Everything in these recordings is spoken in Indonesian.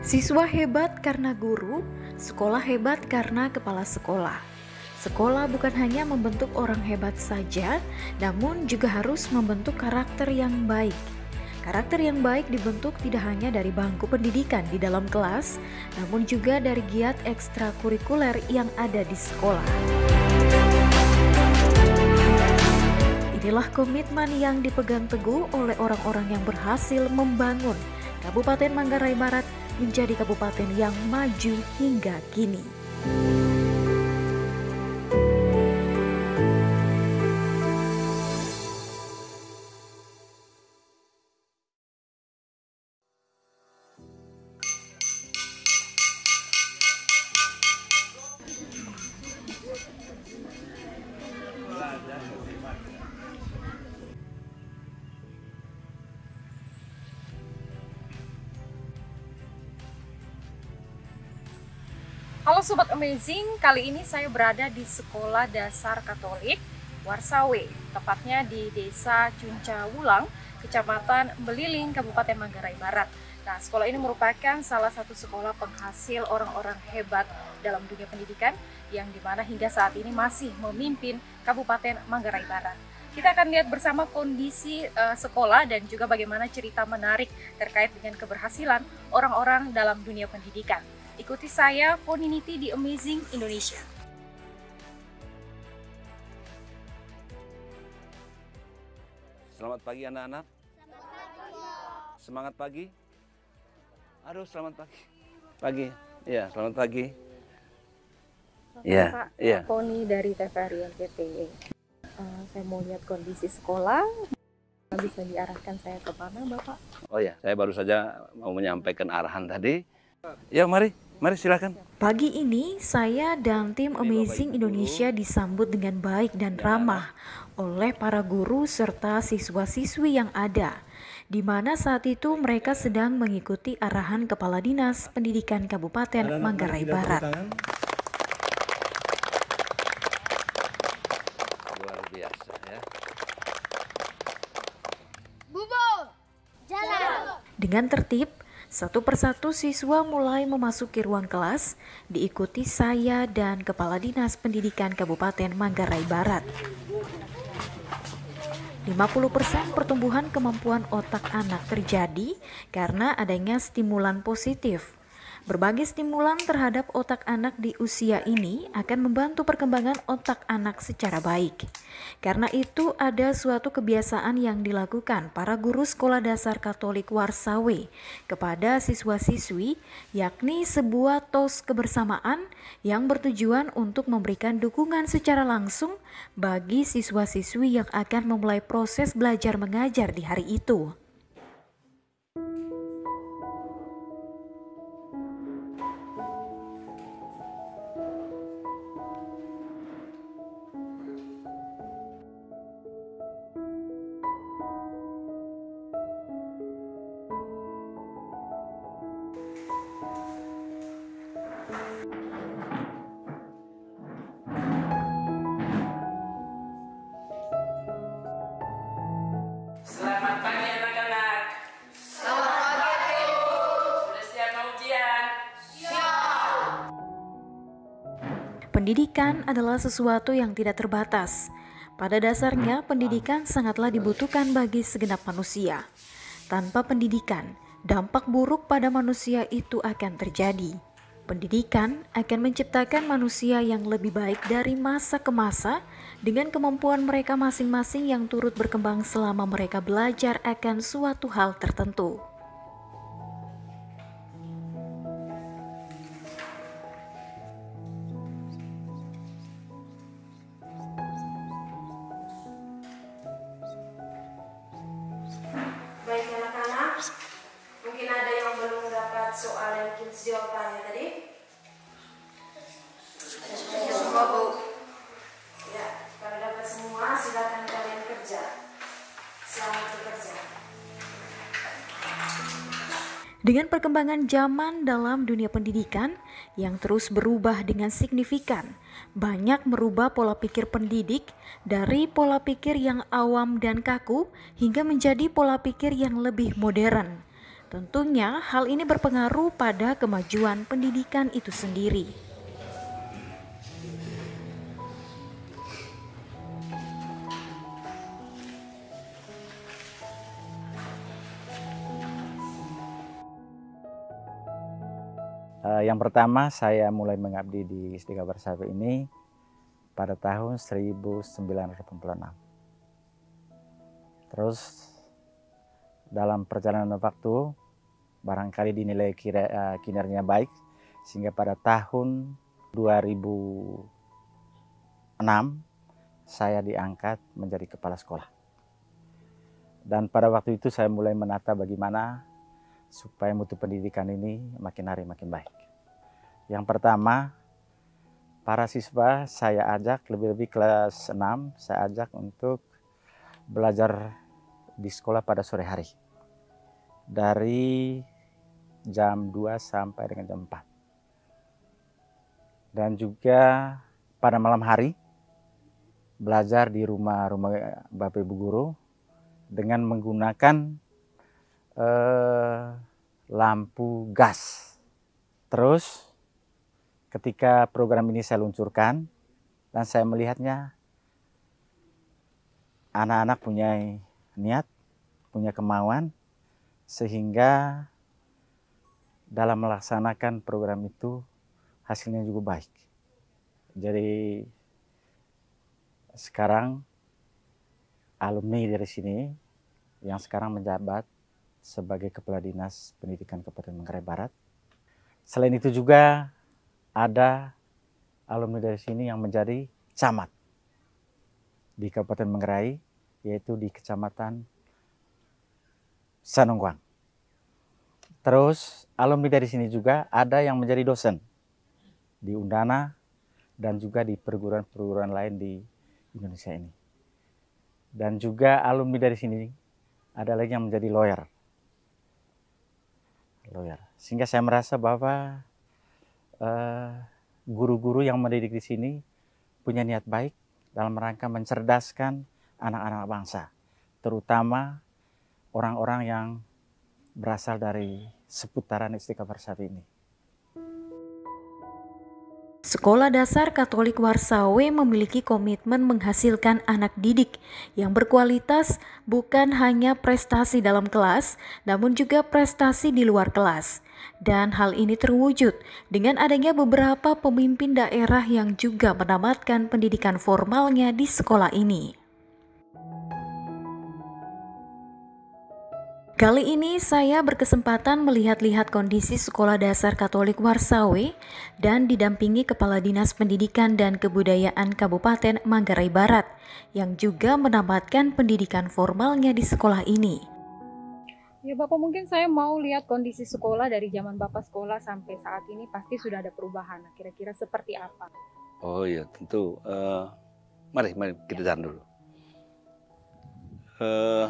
Siswa hebat karena guru, sekolah hebat karena kepala sekolah. Sekolah bukan hanya membentuk orang hebat saja, namun juga harus membentuk karakter yang baik. Karakter yang baik dibentuk tidak hanya dari bangku pendidikan di dalam kelas, namun juga dari giat ekstrakurikuler yang ada di sekolah. Inilah komitmen yang dipegang teguh oleh orang-orang yang berhasil membangun Kabupaten Manggarai Barat menjadi kabupaten yang maju hingga kini. Halo Sobat Amazing, kali ini saya berada di Sekolah Dasar Katolik Warsawe, tepatnya di Desa Cuncawulang, Kecamatan Beliling, Kabupaten Manggarai Barat. Nah, sekolah ini merupakan salah satu sekolah penghasil orang-orang hebat dalam dunia pendidikan yang dimana hingga saat ini masih memimpin Kabupaten Manggarai Barat. Kita akan lihat bersama kondisi sekolah dan juga bagaimana cerita menarik terkait dengan keberhasilan orang-orang dalam dunia pendidikan. Ikuti saya, Foninity di Amazing Indonesia. Selamat pagi anak-anak. Semangat pagi. Aduh, selamat pagi. Pagi. Iya, selamat pagi. Iya, iya. Foni dari TVRI NTT. Saya mau lihat kondisi sekolah. Bisa diarahkan saya ke mana, Bapak? Oh ya, saya baru saja mau menyampaikan arahan tadi. Ya, mari silakan. Pagi ini saya dan tim Amazing Indonesia disambut dengan baik dan ramah oleh para guru serta siswa-siswi yang ada, di mana saat itu mereka sedang mengikuti arahan Kepala Dinas Pendidikan Kabupaten Manggarai Barat. Luar biasa ya. Dengan tertib, satu persatu siswa mulai memasuki ruang kelas, diikuti saya dan Kepala Dinas Pendidikan Kabupaten Manggarai Barat. 50% pertumbuhan kemampuan otak anak terjadi karena adanya stimulan positif. Berbagai stimulan terhadap otak anak di usia ini akan membantu perkembangan otak anak secara baik. Karena itu ada suatu kebiasaan yang dilakukan para guru Sekolah Dasar Katolik Warsawe kepada siswa-siswi, yakni sebuah tos kebersamaan yang bertujuan untuk memberikan dukungan secara langsung bagi siswa-siswi yang akan memulai proses belajar mengajar di hari itu. Selamat pagi anak-anak. Selamat pagi. Sudah siap mau ujian? Siap. Pendidikan adalah sesuatu yang tidak terbatas. Pada dasarnya, pendidikan sangatlah dibutuhkan bagi segenap manusia. Tanpa pendidikan, dampak buruk pada manusia itu akan terjadi. Pendidikan akan menciptakan manusia yang lebih baik dari masa ke masa dengan kemampuan mereka masing-masing yang turut berkembang selama mereka belajar akan suatu hal tertentu. Baik anak-anak, mungkin ada yang belum dapat soal yang kids jawabannya tadi? Ada semua, Bu? Ya, kalau dapat semua silakan kalian kerja. Selamat bekerja. Dengan perkembangan zaman dalam dunia pendidikan yang terus berubah dengan signifikan, banyak merubah pola pikir pendidik dari pola pikir yang awam dan kaku hingga menjadi pola pikir yang lebih modern. Tentunya hal ini berpengaruh pada kemajuan pendidikan itu sendiri. Yang pertama, saya mulai mengabdi di Istika Warsawe ini pada tahun 1986. Terus dalam perjalanan waktu barangkali dinilai kinerjanya baik, sehingga pada tahun 2006 saya diangkat menjadi kepala sekolah. Dan pada waktu itu saya mulai menata bagaimana supaya mutu pendidikan ini makin hari makin baik. Yang pertama, para siswa saya ajak, lebih-lebih kelas 6, saya ajak untuk belajar di sekolah pada sore hari. Dari jam 2 sampai dengan jam 4. Dan juga pada malam hari, belajar di rumah-rumah Bapak Ibu Guru dengan menggunakan lampu gas. Terus ketika program ini saya luncurkan dan saya melihatnya anak-anak punya niat, punya kemauan, sehingga dalam melaksanakan program itu hasilnya juga baik. Jadi sekarang alumni dari sini yang sekarang menjabat sebagai Kepala Dinas Pendidikan Kabupaten Manggarai Barat. Selain itu juga ada alumni dari sini yang menjadi camat di Kabupaten Manggarai, yaitu di Kecamatan Sanongguang. Terus alumni dari sini juga ada yang menjadi dosen di Undana dan juga di perguruan-perguruan lain di Indonesia ini. Dan juga alumni dari sini ada lagi yang menjadi lawyer. Sehingga saya merasa bahwa guru-guru yang mendidik di sini punya niat baik dalam rangka mencerdaskan anak-anak bangsa, terutama orang-orang yang berasal dari seputaran Istika Warsawe ini. Sekolah Dasar Katolik Warsawe memiliki komitmen menghasilkan anak didik yang berkualitas, bukan hanya prestasi dalam kelas, namun juga prestasi di luar kelas. Dan hal ini terwujud dengan adanya beberapa pemimpin daerah yang juga menamatkan pendidikan formalnya di sekolah ini. Kali ini saya berkesempatan melihat-lihat kondisi Sekolah Dasar Katolik Warsawe dan didampingi Kepala Dinas Pendidikan dan Kebudayaan Kabupaten Manggarai Barat yang juga menamatkan pendidikan formalnya di sekolah ini. Ya Bapak, mungkin saya mau lihat kondisi sekolah dari zaman Bapak sekolah sampai saat ini pasti sudah ada perubahan. Kira-kira seperti apa? Oh iya, tentu. Mari kita jalan dulu.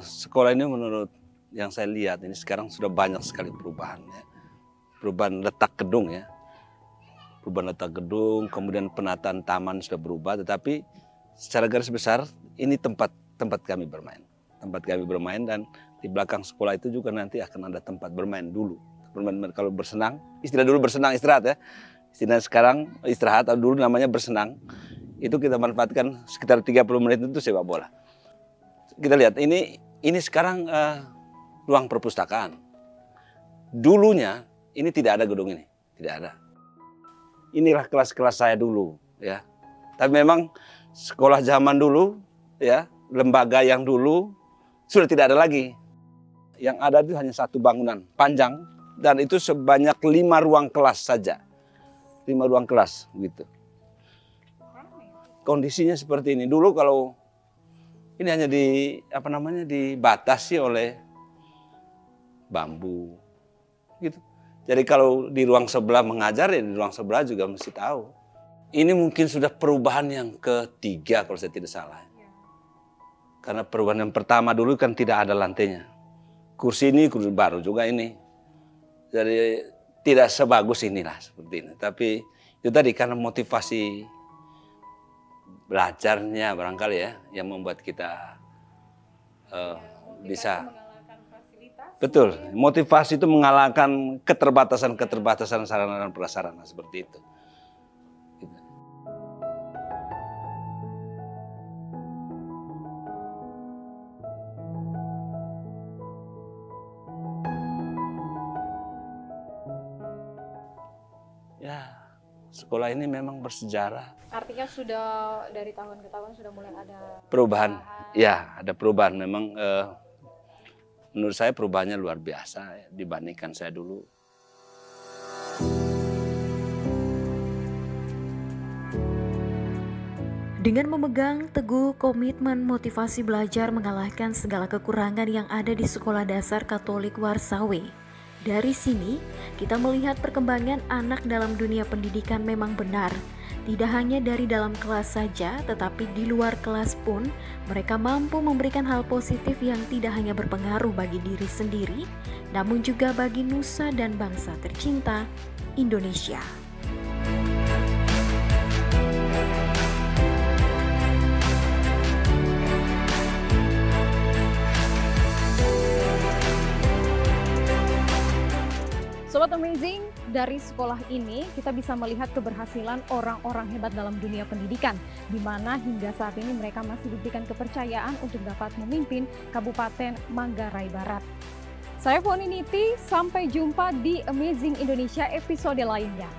Sekolah ini menurut yang saya lihat ini sekarang sudah banyak sekali perubahan, ya. Perubahan letak gedung, ya. Perubahan letak gedung, kemudian penataan taman sudah berubah, tetapi secara garis besar ini tempat kami bermain. Tempat kami bermain, dan di belakang sekolah itu juga nanti akan ada tempat bermain dulu. Bermain kalau bersenang, istilah dulu bersenang istirahat, ya. Istilah sekarang istirahat, atau dulu namanya bersenang. Itu kita manfaatkan sekitar 30 menit itu sepak bola. Kita lihat ini sekarang ruang perpustakaan. Dulunya ini tidak ada gedung ini, tidak ada. Inilah kelas-kelas saya dulu, ya. Tapi memang sekolah zaman dulu, ya, lembaga yang dulu sudah tidak ada lagi. Yang ada itu hanya satu bangunan panjang, dan itu sebanyak 5 ruang kelas saja. 5 ruang kelas, gitu. Kondisinya seperti ini. Dulu kalau ini hanya dibatasi oleh bambu, gitu. Jadi kalau di ruang sebelah mengajar, ya di ruang sebelah juga mesti tahu. Ini mungkin sudah perubahan yang ketiga kalau saya tidak salah. Karena perubahan yang pertama dulu kan tidak ada lantainya. Kursi ini kursi baru juga ini. Jadi tidak sebagus inilah seperti ini. Tapi itu tadi karena motivasi belajarnya barangkali, ya, yang membuat kita bisa. Betul, motivasi itu mengalahkan keterbatasan sarana dan prasarana seperti itu. Gitu. Ya, sekolah ini memang bersejarah. Artinya sudah dari tahun ke tahun sudah mulai ada Perubahan. Ya, ada perubahan. Memang menurut saya perubahannya luar biasa ya, dibandingkan saya dulu. Dengan memegang teguh komitmen motivasi belajar mengalahkan segala kekurangan yang ada di Sekolah Dasar Katolik Warsawe. Dari sini, kita melihat perkembangan anak dalam dunia pendidikan memang benar. Tidak hanya dari dalam kelas saja, tetapi di luar kelas pun mereka mampu memberikan hal positif yang tidak hanya berpengaruh bagi diri sendiri, namun juga bagi nusa dan bangsa tercinta, Indonesia. Sobat Amazing, dari sekolah ini kita bisa melihat keberhasilan orang-orang hebat dalam dunia pendidikan, di mana hingga saat ini mereka masih diberikan kepercayaan untuk dapat memimpin Kabupaten Manggarai Barat. Saya Foni Niti, sampai jumpa di Amazing Indonesia episode lainnya.